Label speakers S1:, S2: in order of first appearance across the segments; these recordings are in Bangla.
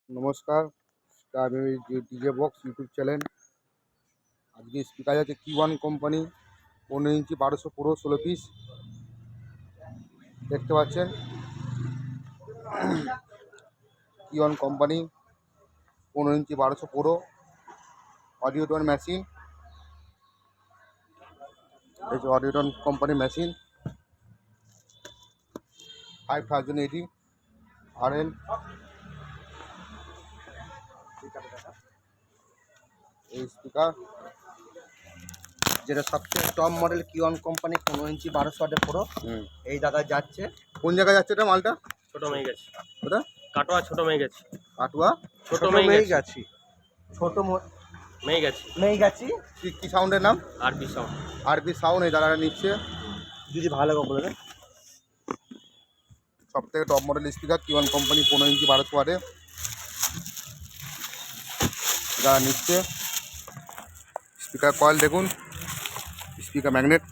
S1: নমস্কার, আমি ডিজে বক্স ইউটিউব চ্যানেল। আজকে স্পিকার আছে কি1 কোম্পানি 15 ইঞ্চি 1200 প্রো 16 পিস দেখতে পাচ্ছেন। কি1 কোম্পানি 15 ইঞ্চি 1200 প্রো অডিওটন মেশিন। এই যে অডিওটন কোম্পানি মেশিন 5080 RL। এই স্পিকার
S2: যেটা সবচেয়ে টপ মডেল কি1 কোম্পানি 15 ইঞ্চি 1200 ওয়াটের প্রো। এই দাদা যাচ্ছে
S1: কোন জায়গায় যাচ্ছে এটা মালটা?
S3: ছোট মেয়ে গেছে
S1: ওটা
S3: কাটোয়া, ছোট মেয়ে গেছে
S1: কাটুয়া
S3: ছোট মেয়ে গেছে
S2: ছোট
S3: মেয়ে গেছে
S2: মেয়ে গেছি।
S1: কি সাউন্ডের নাম?
S3: আরবি সাউন্ড।
S1: আরবি সাউন্ড। এই দাদারা নিচ্ছে।
S2: যদি ভালো করে বলে দেন।
S1: সব থেকে টপ মডেল স্পিকার কি1 কোম্পানি 15 ইঞ্চি 1200 ওয়াটে যারা নিচ্ছে। স্পিকার কয়েল দেখুন, স্পিকার ম্যাগনেট,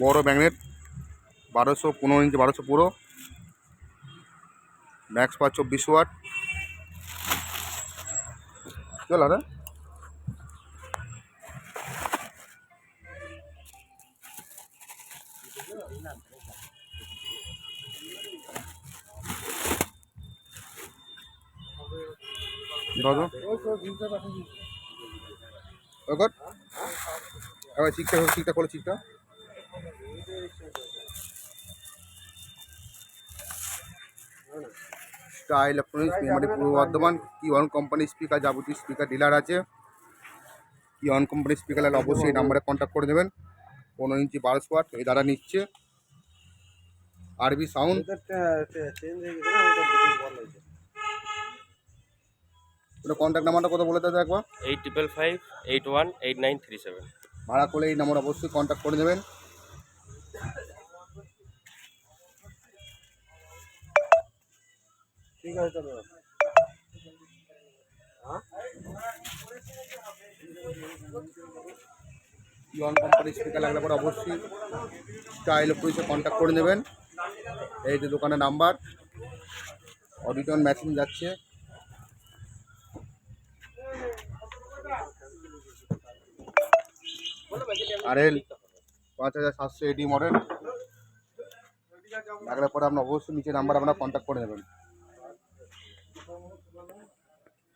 S1: বড় ম্যাগনেট 1200 15 ইঞ্চি 1200 পুরো ম্যাক্স পাওয়ার 2400 ওয়াট। চল আরে দাদা ওগর আবার ঠিকঠাক করে ঠিকঠাক। স্টার ইলেকট্রনিক্স মেমারি পূর্ব বর্ধমান। কি1 কোম্পানি স্পিকার যাবতীয় স্পিকার ডিলার আছে। কি1 কোম্পানি স্পিকার হলে অবশ্যই এই নাম্বারে কন্ট্যাক্ট করে দেবেন। 15 ইঞ্চি 1200 ওয়াট এই দ্বারা নিচ্ছে। আরবি সাউন্ড। কন্ট্যাক্ট নাম্বারটা কত বলে দেবে একবার?
S3: 8555818937।
S1: ভাড়া করলে এই নাম্বার অবশ্যই কন্ট্যাক্ট করে দেবেন।
S2: ঠিক আছে
S1: কি1 কোম্পানি স্পিকার লাগলে পরে অবশ্যই স্টার ইলেকট্রনিক্সে কন্ট্যাক্ট করে নেবেন। এই যে দোকানের নাম্বার। অডিটন মেশিন যাচ্ছে। RL 5780 মডেল লাগলে পরে আপনার অবশ্যই নিচে নাম্বার আপনারা কন্ট্যাক্ট করে নেবেন।